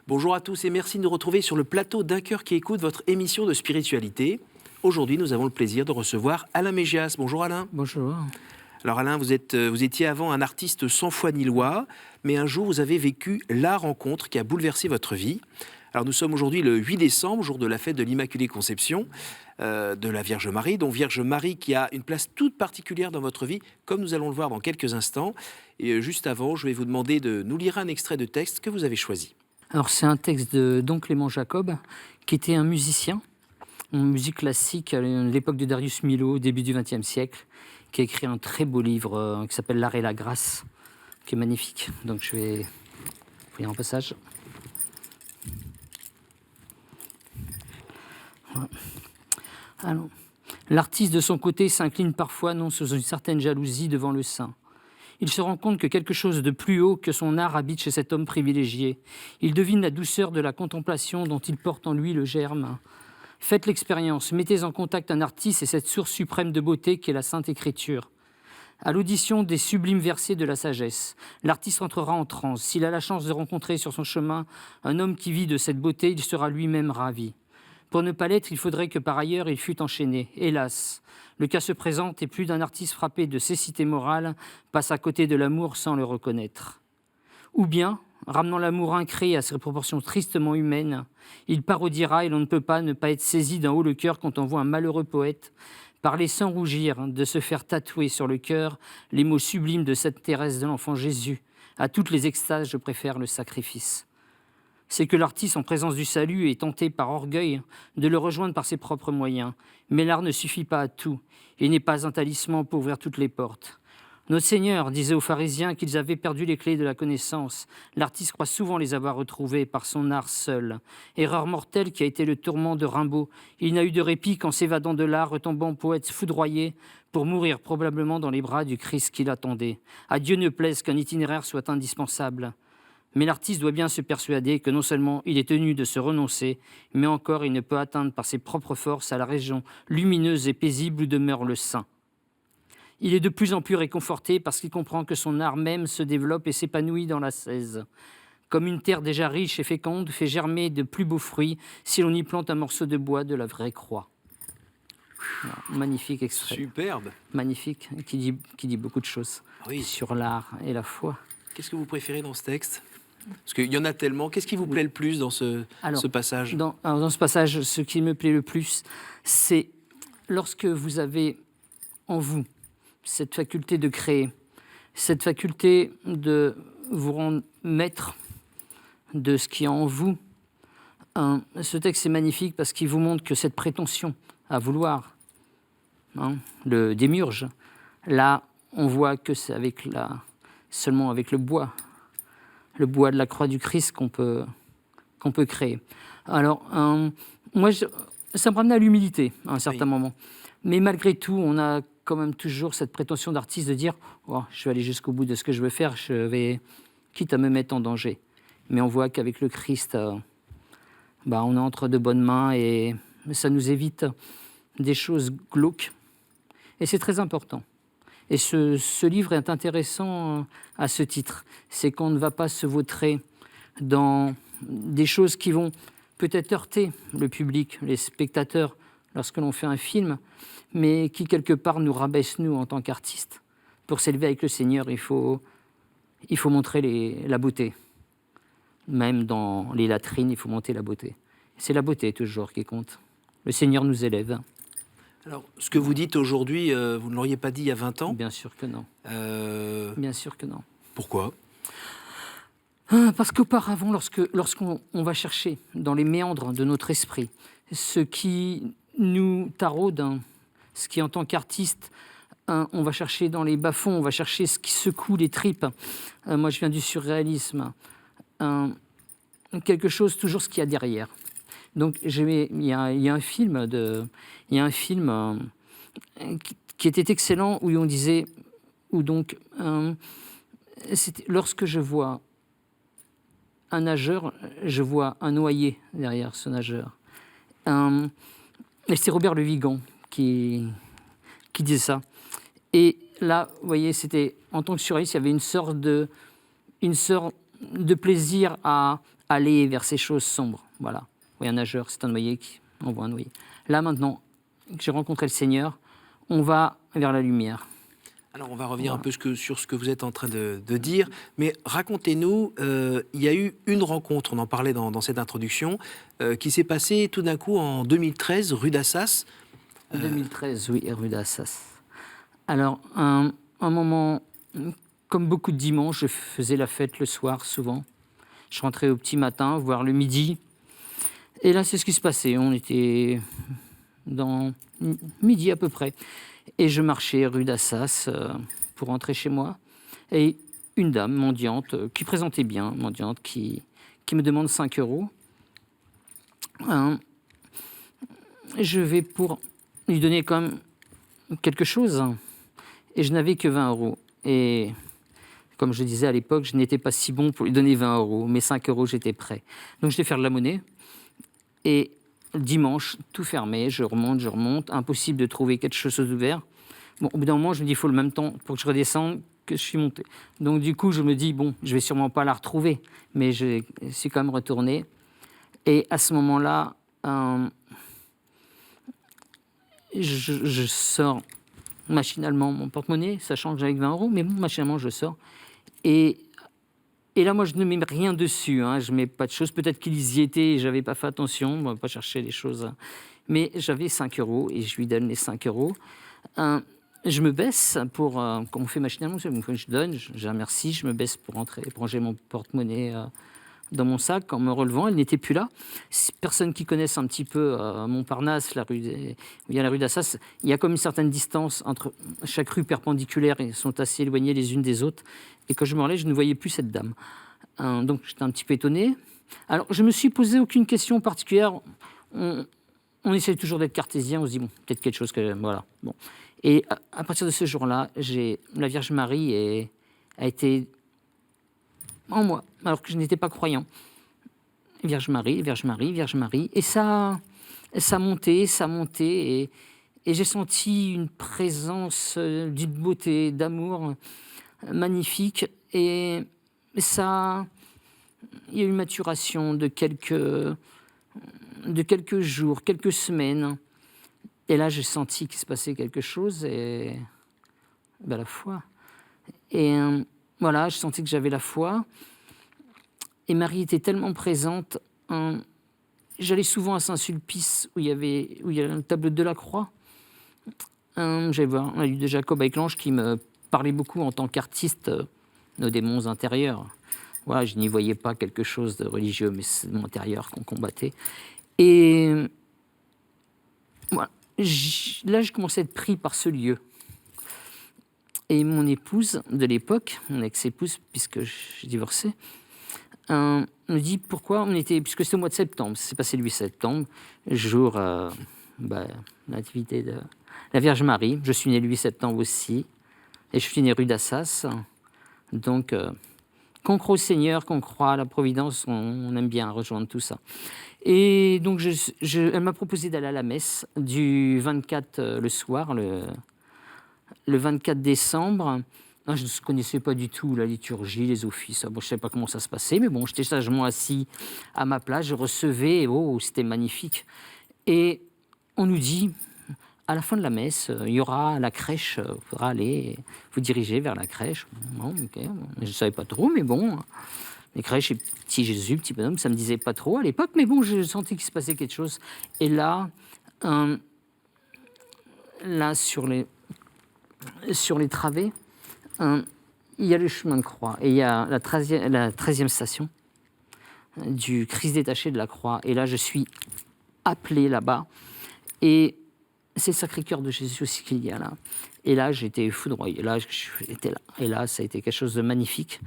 Bonjour à tous et merci de nous retrouver sur le plateau d'Un cœur qui écoute, votre émission de spiritualité. Aujourd'hui, nous avons le plaisir de recevoir Alain Mégias. Bonjour Alain. Bonjour. Alors Alain, vous étiez avant un artiste sans foi ni loi, mais un jour vous avez vécu la rencontre qui a bouleversé votre vie. Alors nous sommes aujourd'hui le 8 décembre, jour de la fête de l'Immaculée Conception de la Vierge Marie, dont Vierge Marie qui a une place toute particulière dans votre vie, comme nous allons le voir dans quelques instants. Et juste avant, je vais vous demander de nous lire un extrait de texte que vous avez choisi. Alors c'est un texte de Don Clément Jacob, qui était un musicien en musique classique à l'époque de Darius Milhaud, au début du XXe siècle, qui a écrit un très beau livre qui s'appelle L'art et la grâce, qui est magnifique. Donc je vais vous lire un passage. Voilà. Alors, l'artiste de son côté s'incline parfois non sous une certaine jalousie devant le saint. Il se rend compte que quelque chose de plus haut que son art habite chez cet homme privilégié. Il devine la douceur de la contemplation dont il porte en lui le germe. Faites l'expérience, mettez en contact un artiste et cette source suprême de beauté qu'est la Sainte Écriture. À l'audition des sublimes versets de la sagesse, l'artiste entrera en transe. S'il a la chance de rencontrer sur son chemin un homme qui vit de cette beauté, il sera lui-même ravi. Pour ne pas l'être, il faudrait que par ailleurs il fût enchaîné. Hélas, le cas se présente et plus d'un artiste frappé de cécité morale passe à côté de l'amour sans le reconnaître. Ou bien, ramenant l'amour incréé à ses proportions tristement humaines, il parodiera et l'on ne peut pas ne pas être saisi d'un haut le cœur quand on voit un malheureux poète parler sans rougir de se faire tatouer sur le cœur les mots sublimes de Sainte Thérèse de l'Enfant Jésus. À toutes les extases, je préfère le sacrifice. C'est que l'artiste en présence du salut est tenté par orgueil de le rejoindre par ses propres moyens. Mais l'art ne suffit pas à tout et n'est pas un talisman pour ouvrir toutes les portes. Notre Seigneur disait aux pharisiens qu'ils avaient perdu les clés de la connaissance. L'artiste croit souvent les avoir retrouvées par son art seul. Erreur mortelle qui a été le tourment de Rimbaud. Il n'a eu de répit qu'en s'évadant de l'art, retombant poète foudroyé, pour mourir probablement dans les bras du Christ qui l'attendait. À Dieu ne plaise qu'un itinéraire soit indispensable. Mais l'artiste doit bien se persuader que non seulement il est tenu de se renoncer, mais encore il ne peut atteindre par ses propres forces à la région lumineuse et paisible où demeure le saint. Il est de plus en plus réconforté parce qu'il comprend que son art même se développe et s'épanouit dans l'ascèse. Comme une terre déjà riche et féconde fait germer de plus beaux fruits si l'on y plante un morceau de bois de la vraie croix. Voilà, magnifique extrait. Superbe. Magnifique, qui dit beaucoup de choses sur l'art et la foi. Qu'est-ce que vous préférez dans ce texte ? Parce qu'il y en a tellement. Qu'est-ce qui vous plaît le plus dans ce passage ? Dans ce passage, ce qui me plaît le plus, c'est lorsque vous avez en vous cette faculté de créer, cette faculté de vous rendre maître de ce qui est en vous. Ce texte est magnifique parce qu'il vous montre que cette prétention à vouloir, le démiurge, là, on voit que c'est seulement avec le bois de la croix du Christ qu'on peut créer. Alors, moi, ça me ramène à l'humilité à un certain moment. Mais malgré tout, on a quand même toujours cette prétention d'artiste de dire « je vais aller jusqu'au bout de ce que je veux faire, je vais, quitte à me mettre en danger ». Mais on voit qu'avec le Christ, on est entre de bonnes mains et ça nous évite des choses glauques. Et c'est très important. Et ce livre est intéressant à ce titre. C'est qu'on ne va pas se vautrer dans des choses qui vont peut-être heurter le public, les spectateurs, lorsque l'on fait un film, mais qui, quelque part, nous rabaissent, nous, en tant qu'artistes. Pour s'élever avec le Seigneur, il faut montrer la beauté. Même dans les latrines, il faut monter la beauté. C'est la beauté, toujours, qui compte. Le Seigneur nous élève. Alors, ce que vous dites aujourd'hui, vous ne l'auriez pas dit il y a 20 ans ? Bien sûr que non. Bien sûr que non. Pourquoi ? Parce qu'auparavant, lorsqu'on va chercher dans les méandres de notre esprit ce qui nous taraude, ce qui en tant qu'artiste, on va chercher dans les bas-fonds, on va chercher ce qui secoue les tripes. Moi, je viens du surréalisme. Quelque chose, toujours ce qu'il y a derrière. Donc, il y a un film qui était excellent où on disait, lorsque je vois un nageur, je vois un noyé derrière ce nageur. Et c'est Robert Le Vigan qui disait ça. Et là, vous voyez, c'était en tant que surréaliste, il y avait une sorte de plaisir à aller vers ces choses sombres. Voilà. Oui, un nageur, c'est un noyé qui envoie un noyé. Là, maintenant que j'ai rencontré le Seigneur, on va vers la lumière. Alors, on va revenir un peu sur ce que vous êtes en train de dire, mais racontez-nous, il y a eu une rencontre, on en parlait dans cette introduction, qui s'est passée tout d'un coup en 2013, rue d'Assas. 2013, oui, rue d'Assas. Alors, un moment, comme beaucoup de dimanches, je faisais la fête le soir, souvent. Je rentrais au petit matin, voire le midi. Et là, c'est ce qui se passait. On était dans midi à peu près. Et je marchais rue d'Assas pour rentrer chez moi. Et une dame mendiante, qui présentait bien, mendiante, qui me demande 5 euros. Je vais pour lui donner quand même quelque chose. Et je n'avais que 20 euros. Et comme je disais à l'époque, je n'étais pas si bon pour lui donner 20 euros. Mais 5 euros, j'étais prêt. Donc je vais faire de la monnaie. Et dimanche, tout fermé, je remonte, impossible de trouver quelque chose d'ouvert. Bon, au bout d'un moment, je me dis, il faut le même temps pour que je redescende que je suis monté. Donc du coup, je me dis, bon, je vais sûrement pas la retrouver, mais je suis quand même retourné. Et à ce moment-là, je sors machinalement mon porte-monnaie, sachant que j'avais 20 euros, mais bon, machinalement, je sors. Et là, moi, je ne mets rien dessus, hein, je ne mets pas de choses. Peut-être qu'ils y étaient et je n'avais pas fait attention, on ne va pas chercher les choses. Mais j'avais 5 euros et je lui donne les 5 euros. Je me baisse pour, comme on fait machinalement, je donne, j'ai un merci, je me baisse pour rentrer, pour ranger mon porte-monnaie dans mon sac. En me relevant, elle n'était plus là. Personnes qui connaissent un petit peu Montparnasse, où il y a la rue d'Assas, il y a comme une certaine distance entre chaque rue perpendiculaire, et sont assez éloignées les unes des autres. Et quand je me relève, je ne voyais plus cette dame. Donc j'étais un petit peu étonné. Alors je me suis posé aucune question particulière. On essaie toujours d'être cartésien, on se dit, bon, peut-être quelque chose que... Voilà, bon. Et à partir de ce jour-là, la Vierge Marie a été en moi, alors que je n'étais pas croyant. Vierge Marie, Vierge Marie, Vierge Marie. Et ça montait, et j'ai senti une présence d'une beauté, d'amour magnifique. Et ça, il y a eu une maturation de quelques jours, quelques semaines. Et là, j'ai senti qu'il se passait quelque chose, et la foi. Et voilà, je sentais que j'avais la foi. Et Marie était tellement présente. J'allais souvent à Saint-Sulpice, où il y avait le tableau de la croix. J'allais voir la lutte de Jacob avec l'ange, qui me parlait beaucoup en tant qu'artiste, nos démons intérieurs. Voilà, je n'y voyais pas quelque chose de religieux, mais c'est mon intérieur qu'on combattait. Et voilà, là, je commençais à être pris par ce lieu. Et mon épouse de l'époque, mon ex-épouse, puisque j'ai divorcé, me dit pourquoi puisque c'était au mois de septembre, c'est passé le 8 septembre, jour l'activité de la Vierge Marie. Je suis né le 8 septembre aussi, et je suis né rue d'Assas. Donc, qu'on croit au Seigneur, qu'on croit à la Providence, on aime bien rejoindre tout ça. Et donc, elle m'a proposé d'aller à la messe du 24 le soir, le 24 décembre. Non, je ne connaissais pas du tout la liturgie, les offices. Bon, je ne savais pas comment ça se passait, mais bon, j'étais sagement assis à ma place, je recevais, et c'était magnifique. Et on nous dit, à la fin de la messe, il y aura la crèche, il faudra aller vous diriger vers la crèche. Bon, okay. Je ne savais pas trop, mais bon, les crèches et petit Jésus, petit bonhomme, ça ne me disait pas trop à l'époque, mais bon, je sentais qu'il se passait quelque chose. Et là, sur les travées, il y a le chemin de croix, et il y a la 13e station du Christ détaché de la croix. Et là, je suis appelé là-bas. Et c'est le Sacré-Cœur de Jésus aussi qu'il y a là. Et là, j'étais foudroyé. Là, j'étais là. Et là, ça a été quelque chose de magnifique.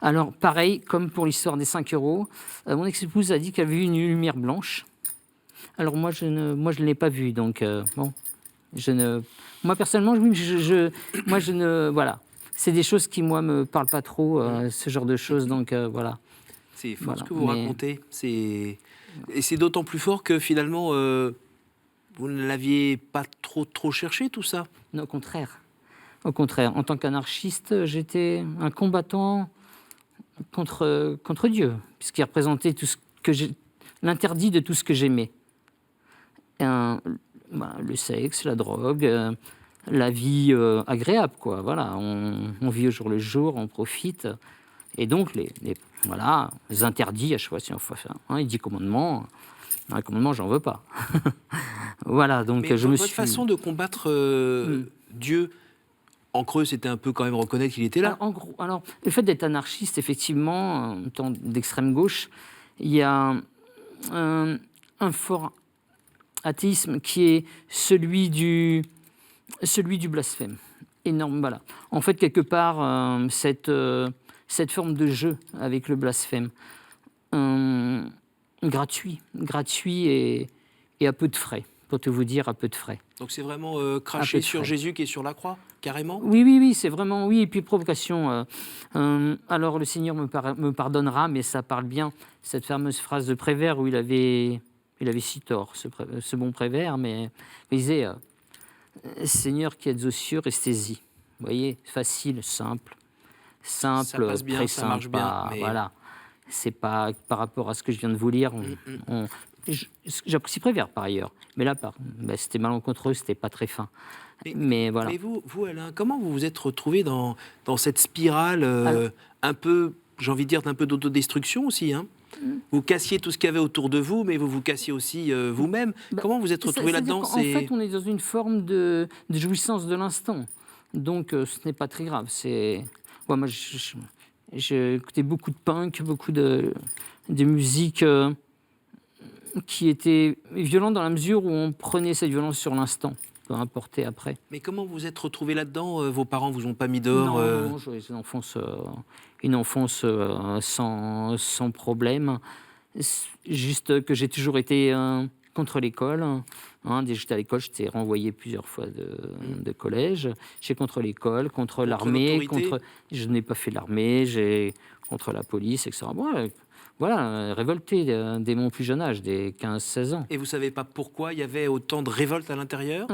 Alors, pareil, comme pour l'histoire des 5 euros, mon ex-épouse a dit qu'elle avait vu une lumière blanche. Alors, moi, je ne l'ai pas vue. Donc, bon, moi, personnellement, voilà. C'est des choses qui, moi, me parlent pas trop, ce genre de choses. Donc, voilà. C'est fort ce que vous racontez. Et c'est d'autant plus fort que, finalement... vous ne l'aviez pas trop cherché, tout ça? Non, au contraire. Au contraire, en tant qu'anarchiste, j'étais un combattant contre Dieu, puisqu'il représentait tout ce que l'interdit de tout ce que j'aimais. Voilà, le sexe, la drogue, la vie agréable, quoi. Voilà, on vit au jour le jour, on profite. Et donc, voilà, les interdits, à chaque fois, si on fait les 10 commandements, les commandements, j'en veux pas. Voilà, donc Mais je me votre suis... façon de combattre Dieu, en creux, c'était un peu quand même reconnaître qu'il était là. Alors, en gros, alors, le fait d'être anarchiste, effectivement, en tant d'extrême gauche, il y a un fort athéisme qui est celui du blasphème. Énorme, voilà. En fait, quelque part, cette forme de jeu avec le blasphème, gratuit et à peu de frais, pour tout vous dire, à peu de frais. Donc c'est vraiment cracher sur Jésus qui est sur la croix, carrément? Oui, c'est vraiment, oui, et puis provocation. Alors le Seigneur me pardonnera, mais ça parle bien, cette fameuse phrase de Prévert où il avait si tort, ce bon Prévert, mais il disait Seigneur qui êtes aux cieux, restez-y. Vous voyez, facile, simple, Ça passe bien, très ça simple, marche bien. Mais... voilà. C'est pas par rapport à ce que je viens de vous lire. J'apprécie Prévert par ailleurs, mais là, c'était malencontreux, c'était pas très fin. Mais voilà. Mais vous, Alain, comment vous vous êtes retrouvé dans cette spirale un peu, j'ai envie de dire, d'un peu d'autodestruction aussi, hein? Vous cassiez tout ce qu'il y avait autour de vous, mais vous cassiez aussi vous-même. Comment vous êtes retrouvé là-dedans? En fait, on est dans une forme de jouissance de l'instant. Donc, ce n'est pas très grave. Moi, j'ai écouté beaucoup de punk, beaucoup de musique qui était violente dans la mesure où on prenait cette violence sur l'instant, peu importe après. Mais comment vous vous êtes retrouvé là-dedans? Vos parents vous ont pas mis dehors? Non, j'ai une enfance sans problème. Juste que j'ai toujours été contre l'école. Dès que j'étais à l'école, j'étais renvoyé plusieurs fois de collège. J'étais contre l'école, contre l'armée. Je n'ai pas fait l'armée, contre la police, etc. Bon, voilà, révolté dès mon plus jeune âge, dès 15-16 ans. Et vous ne savez pas pourquoi il y avait autant de révolte à l'intérieur?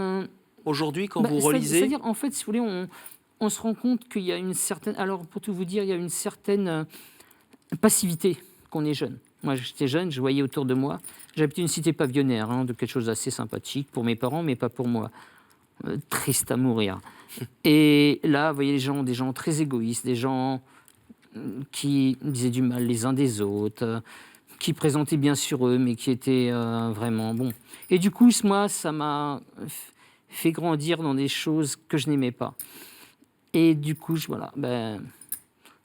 Aujourd'hui, quand vous relisez... C'est-à-dire, en fait, si vous voulez, on se rend compte qu'il y a une certaine... Alors, pour tout vous dire, il y a une certaine passivité qu'on est jeune. Moi, j'étais jeune, je voyais autour de moi. J'habitais une cité pavillonnaire, de quelque chose d'assez sympathique pour mes parents, mais pas pour moi. Triste à mourir. Et là, vous voyez des gens très égoïstes, des gens qui disaient du mal les uns des autres, qui présentaient bien sur eux, mais qui étaient vraiment bons. Et du coup, moi, ça m'a fait grandir dans des choses que je n'aimais pas. Et du coup,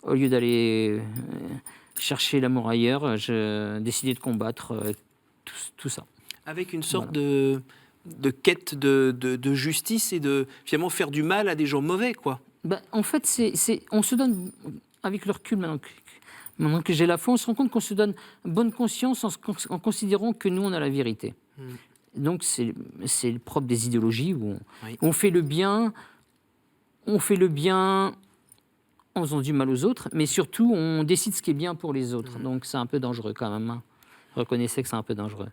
au lieu d'aller chercher l'amour ailleurs, j'ai décidé de combattre tout ça. Avec une sorte de quête de justice et de finalement faire du mal à des gens mauvais, quoi. En fait, on se donne, avec le recul maintenant que j'ai la foi, on se rend compte qu'on se donne bonne conscience en considérant que nous, on a la vérité. Donc, c'est le propre des idéologies où on fait le bien, en faisant du mal aux autres, mais surtout, on décide ce qui est bien pour les autres. Donc, c'est un peu dangereux quand même. Reconnaissez que c'est un peu dangereux.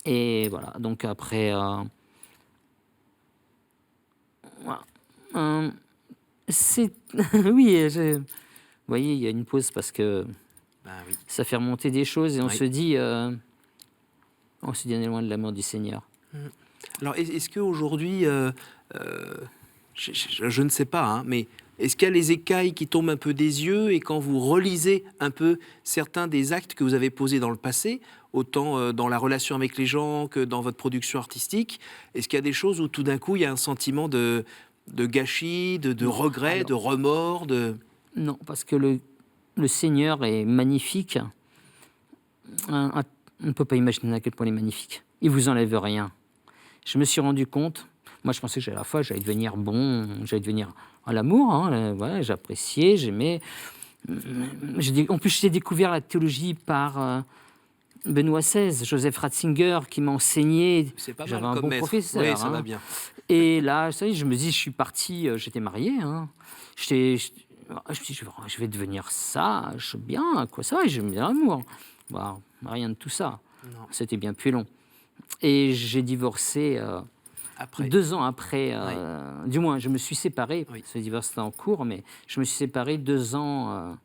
Et voilà, donc après... voilà. Oui, vous voyez, il y a une pause parce que ça fait remonter des choses et on se dit... on est loin de l'amour du Seigneur. Alors, est-ce qu'aujourd'hui, je ne sais pas, hein, mais est-ce qu'il y a les écailles qui tombent un peu des yeux et quand vous relisez un peu certains des actes que vous avez posés dans le passé, autant dans la relation avec les gens que dans votre production artistique, est-ce qu'il y a des choses où tout d'un coup il y a un sentiment de gâchis, de regret, de remords Non, parce que le Seigneur est magnifique. On ne peut pas imaginer à quel point il est magnifique. Il ne vous enlève rien. Je me suis rendu compte, moi je pensais que à la fois j'allais devenir bon, j'allais devenir à l'amour, voilà, j'appréciais, j'aimais. En plus, j'ai découvert la théologie par Benoît XVI, Joseph Ratzinger, qui m'a enseigné. C'est pas mal. J'avais un comme bon maître. professeur. Oui, ça va bien. Et là, ça y est, je me dis, je suis parti, j'étais marié. Je me suis dit, je vais devenir sage, bien, quoi, ça va, j'aime bien l'amour. Bon, rien de tout ça. Non. C'était bien plus long. Et j'ai divorcé 2 ans après. Du moins, je me suis séparé. Ce divorce était en cours, mais je me suis séparé 2 ans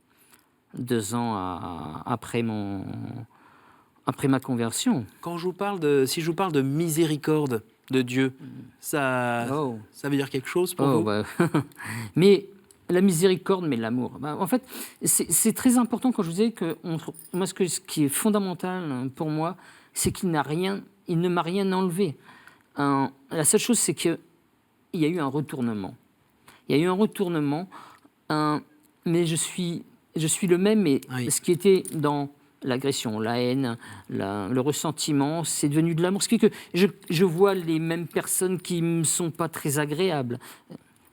2 ans après ma conversion. Quand si je vous parle de miséricorde de Dieu, ça veut dire quelque chose pour vous? Bah, mais la miséricorde, mais l'amour. Bah, en fait, c'est très important quand je vous disais que moi, ce qui est fondamental pour moi, c'est il ne m'a rien enlevé. La seule chose, c'est qu'il y a eu un retournement. Il y a eu un retournement, mais je suis le même, mais Oui. ce qui était dans l'agression, la haine, le ressentiment, c'est devenu de l'amour. Ce qui fait que je vois les mêmes personnes qui ne me sont pas très agréables.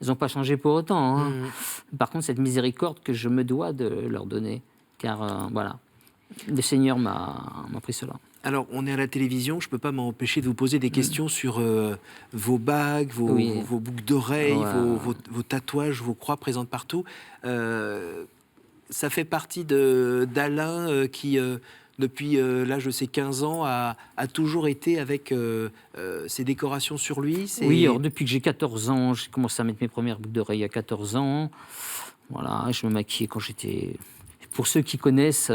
Elles n'ont pas changé pour autant. Hein. Par contre, cette miséricorde que je me dois de leur donner, car voilà, le Seigneur m'a pris cela. Alors, on est à la télévision, je ne peux pas m'empêcher de vous poser des questions sur vos bagues, vos boucles d'oreilles, vos tatouages, vos croix présentes partout. Ça fait partie d'Alain qui, depuis l'âge de ses 15 ans, a toujours été avec ses décorations sur lui. Oui, alors depuis que j'ai 14 ans, j'ai commencé à mettre mes premières boucles d'oreilles à 14 ans. Voilà, je me maquillais quand j'étais... Pour ceux qui connaissent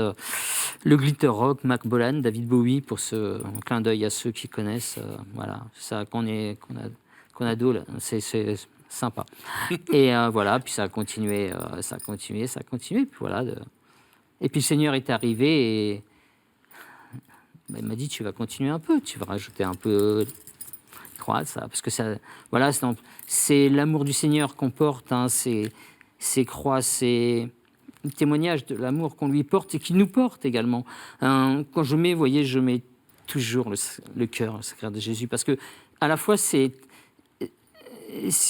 le glitter rock, Mac Bolan, David Bowie, un clin d'œil à ceux qui connaissent, voilà, ça qu'on a dos, là, c'est sympa. Et voilà, puis ça a continué, puis voilà. Et puis le Seigneur est arrivé et il m'a dit, tu vas continuer un peu, tu vas rajouter un peu de croix, ça, parce que ça, voilà, c'est l'amour du Seigneur qu'on porte, hein, ces croix, c'est témoignage de l'amour qu'on lui porte et qu'il nous porte également. Quand je mets toujours le cœur sacré de Jésus, parce que à la fois si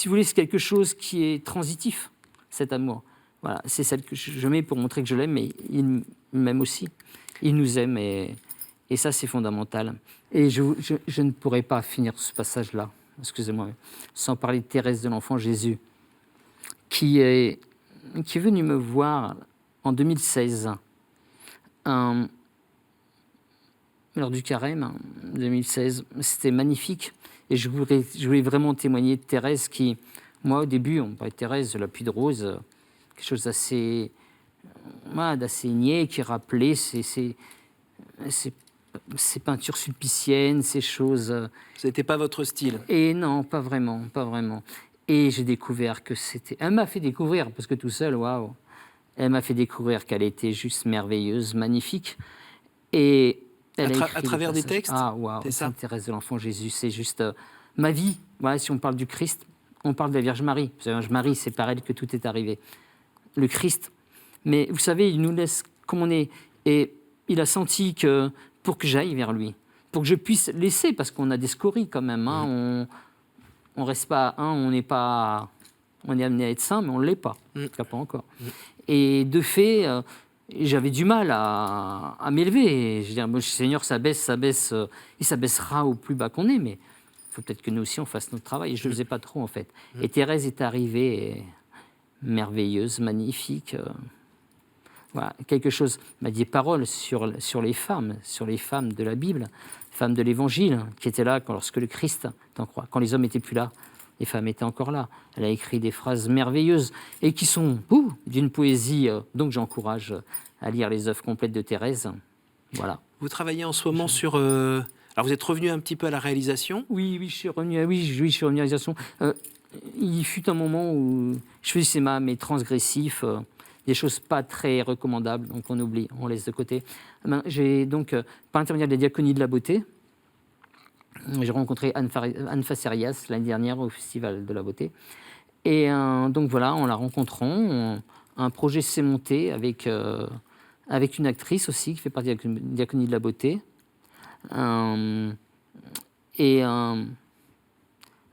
vous voulez, c'est quelque chose qui est transitif, cet amour. Voilà, c'est celle que je mets pour montrer que je l'aime, mais il m'aime aussi. Il nous aime et ça, c'est fondamental. Et je ne pourrais pas finir ce passage-là, excusez-moi, sans parler de Thérèse de l'Enfant Jésus, qui est venue me voir en 2016, lors du carême, 2016. C'était magnifique. Et je voulais vraiment témoigner de Thérèse qui, moi, au début, on parlait de Thérèse, la pluie de rose, quelque chose d'assez niais, qui rappelait ces peintures sulpiciennes, ces choses... Ce n'était pas votre style? Et non, pas vraiment, pas vraiment. Et j'ai découvert que c'était... Elle m'a fait découvrir, parce que tout seul, waouh. Elle m'a fait découvrir qu'elle était juste merveilleuse, magnifique. Et elle à travers des textes? Ah, waouh, Sainte Thérèse de l'Enfant Jésus, c'est juste ma vie. Voilà, si on parle du Christ, on parle de la Vierge Marie. Parce que la Vierge Marie, c'est par elle que tout est arrivé. Le Christ. Mais vous savez, il nous laisse comme on est. Et il a senti que pour que j'aille vers lui, pour que je puisse laisser, parce qu'on a des scories quand même. Hein, on reste pas, on n'est pas... On est amené à être saint, mais on ne l'est pas. En tout cas, pas encore. Et de fait, j'avais du mal à m'élever. Je veux dire, le Seigneur s'abaisse, il s'abaissera au plus bas qu'on est, mais il faut peut-être que nous aussi, on fasse notre travail. Et je ne le faisais pas trop, en fait. Et Thérèse est arrivée, merveilleuse, magnifique. Voilà, quelque chose, m'a dit parole sur les femmes de la Bible, femmes de l'Évangile, qui étaient là lorsque le Christ, quand les hommes n'étaient plus là. Les femmes étaient encore là. Elle a écrit des phrases merveilleuses et qui sont d'une poésie. Donc j'encourage à lire les œuvres complètes de Thérèse. Voilà. Vous travaillez en ce moment sur... Alors vous êtes revenu un petit peu à la réalisation? Oui, je suis revenu à la réalisation. Il fut un moment où je faisais mes transgressifs, des choses pas très recommandables, donc on oublie, on laisse de côté. J'ai donc, par l'intermédiaire des diaconies de la beauté, j'ai rencontré Anne Facerias l'année dernière au Festival de la Beauté. Et donc voilà, en la rencontrant, un projet s'est monté avec une actrice aussi qui fait partie de la Diaconie de la Beauté.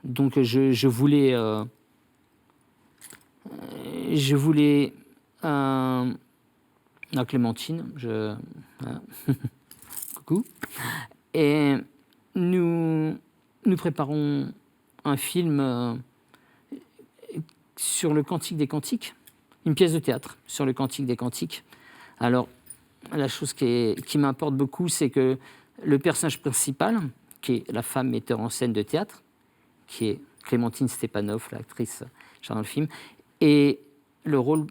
Donc je voulais Clémentine, coucou. Et nous préparons un film sur le Cantique des Cantiques, une pièce de théâtre sur le Cantique des Cantiques. Alors, la chose qui m'importe beaucoup, c'est que le personnage principal, qui est la femme metteur en scène de théâtre, qui est Clémentine Stepanov, l'actrice dans le film, et le rôle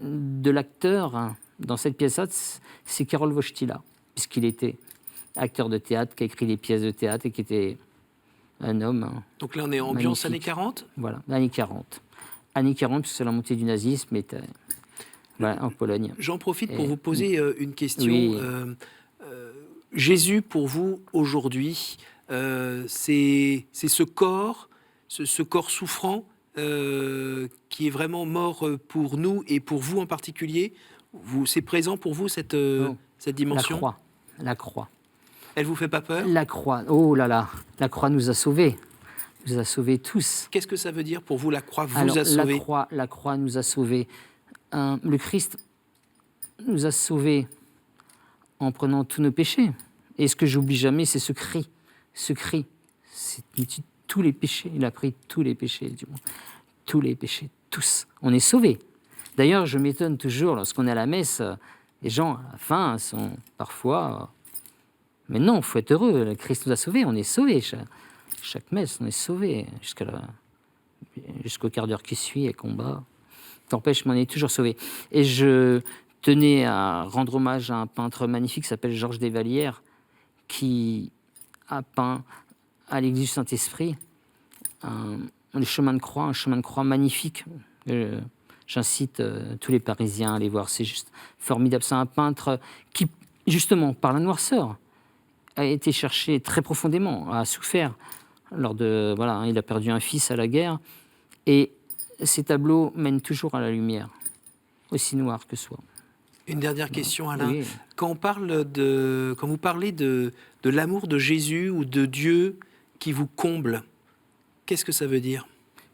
de l'acteur hein, dans cette pièce-là, c'est Karol Wojtyla, puisqu'il était acteur de théâtre, qui a écrit des pièces de théâtre et qui était un homme. Hein, Donc là, on est ambiance magnifique. années 40 ? Voilà, années 40. Années 40, parce que c'est la montée du nazisme, était, voilà, en Pologne. J'en profite pour Et- vous poser une question. Oui. Jésus, pour vous, aujourd'hui, c'est ce corps, ce corps souffrant qui est vraiment mort pour nous et pour vous en particulier. C'est présent pour vous, cette dimension ? La croix. Elle vous fait pas peur ? La croix, oh là là, la croix nous a sauvés. Nous a sauvés tous. Qu'est-ce que ça veut dire pour vous, la croix vous Alors, a sauvés ? la croix nous a sauvés. Le Christ nous a sauvés en prenant tous nos péchés. Et ce que j'oublie jamais, c'est ce cri. Ce cri, c'est tous les péchés. Il a pris tous les péchés du monde. Tous les péchés, tous. On est sauvés. D'ailleurs, je m'étonne toujours, lorsqu'on est à la messe, les gens, à la fin, sont parfois... mais non, il faut être heureux. Le Christ nous a sauvés. On est sauvés. Chaque messe, on est sauvés. Jusqu'au quart d'heure qui suit et combat. T'empêche, mais on est toujours sauvés. Et je tenais à rendre hommage à un peintre magnifique qui s'appelle Georges Desvallières, qui a peint à l'église du Saint-Esprit un chemin de croix magnifique. J'incite tous les Parisiens à aller voir, c'est juste formidable. C'est un peintre qui, justement, par la noirceur, a été cherché très profondément, a souffert. Voilà, il a perdu un fils à la guerre, et ces tableaux mènent toujours à la lumière, aussi noir que soit. Une dernière question, Alain. Oui. Quand vous parlez de l'amour de Jésus ou de Dieu qui vous comble, qu'est-ce que ça veut dire ?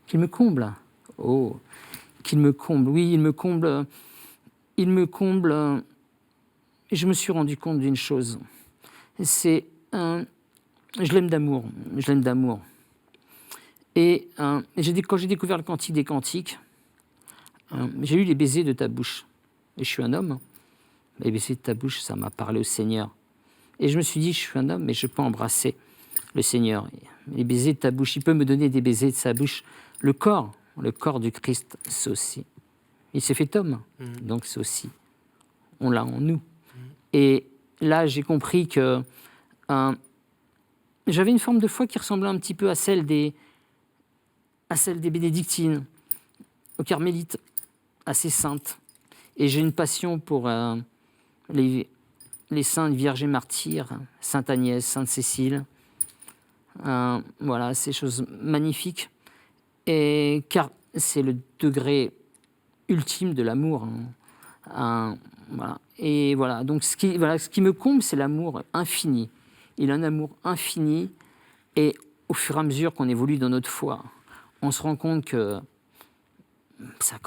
Qu'il me comble. Oh, qu'il me comble. Oui, il me comble. Il me comble. Et je me suis rendu compte d'une chose. Je l'aime d'amour. Je l'aime d'amour. Et quand j'ai découvert le Cantique des Cantiques, j'ai eu les baisers de ta bouche. Et je suis un homme. Les baisers de ta bouche, ça m'a parlé au Seigneur. Et je me suis dit, je suis un homme, mais je peux embrasser le Seigneur. Les baisers de ta bouche, il peut me donner des baisers de sa bouche. Le corps du Christ, c'est aussi. Il s'est fait homme, donc c'est aussi. On l'a en nous. Et là, j'ai compris que j'avais une forme de foi qui ressemblait un petit peu à celle des bénédictines, aux carmélites, assez saintes. Et j'ai une passion pour les saintes vierges et martyrs, Sainte Agnès, Sainte Cécile. Voilà, ces choses magnifiques. Car c'est le degré ultime de l'amour. Voilà. Et voilà, donc ce qui me comble, c'est l'amour infini. Il a un amour infini, et au fur et à mesure qu'on évolue dans notre foi, on se rend compte que ça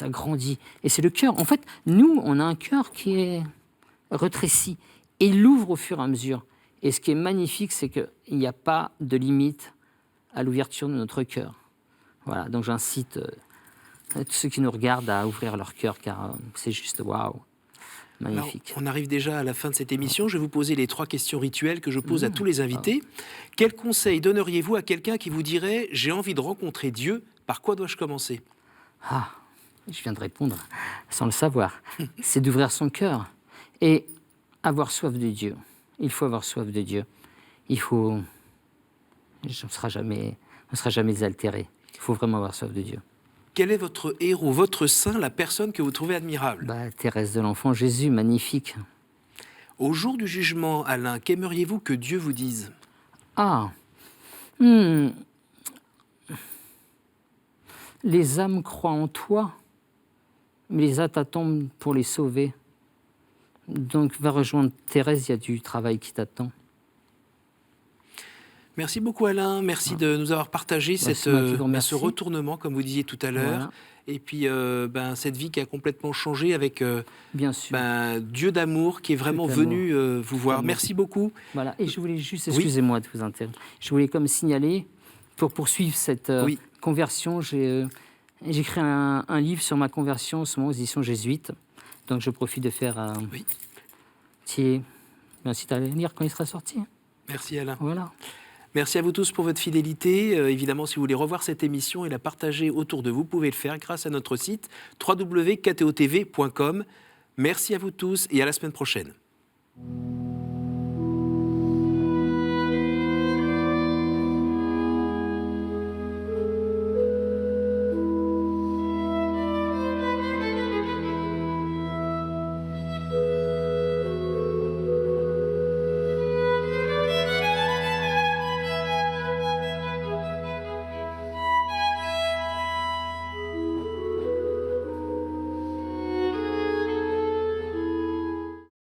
grandit. Et c'est le cœur. En fait, nous, on a un cœur qui est rétréci, et il l'ouvre au fur et à mesure. Et ce qui est magnifique, c'est qu'il n'y a pas de limite à l'ouverture de notre cœur. Voilà, donc j'incite tous ceux qui nous regardent à ouvrir leur cœur, car c'est juste waouh, magnifique. Alors, on arrive déjà à la fin de cette émission. Je vais vous poser les 3 questions rituelles que je pose à tous les invités. Quel conseil donneriez-vous à quelqu'un qui vous dirait « J'ai envie de rencontrer Dieu, par quoi dois-je commencer ?» Je viens de répondre sans le savoir. C'est d'ouvrir son cœur et avoir soif de Dieu. Il faut avoir soif de Dieu. On ne sera jamais altéré. Il faut vraiment avoir soif de Dieu. Quel est votre héros, votre saint, la personne que vous trouvez admirable ? Thérèse de l'Enfant Jésus, magnifique. Au jour du jugement, Alain, qu'aimeriez-vous que Dieu vous dise ? Les âmes croient en toi, mais les t'attendent pour les sauver. Donc va rejoindre Thérèse, il y a du travail qui t'attend. Merci beaucoup Alain, merci de nous avoir partagé ce retournement, comme vous disiez tout à l'heure. Voilà. Et puis cette vie qui a complètement changé avec Bien sûr. Dieu d'amour qui est vraiment venu vous voir. Merci beaucoup. Voilà. Et je voulais juste, excusez-moi de vous interrompre, je voulais comme signaler, pour poursuivre cette conversion, j'ai écrit un livre sur ma conversion en ce moment aux éditions jésuites. Donc je profite de faire un petit incite à lire quand il sera sorti. Merci Alain. Voilà. Merci à vous tous pour votre fidélité. Évidemment, si vous voulez revoir cette émission et la partager autour de vous, vous pouvez le faire grâce à notre site www.ktotv.com. Merci à vous tous et à la semaine prochaine.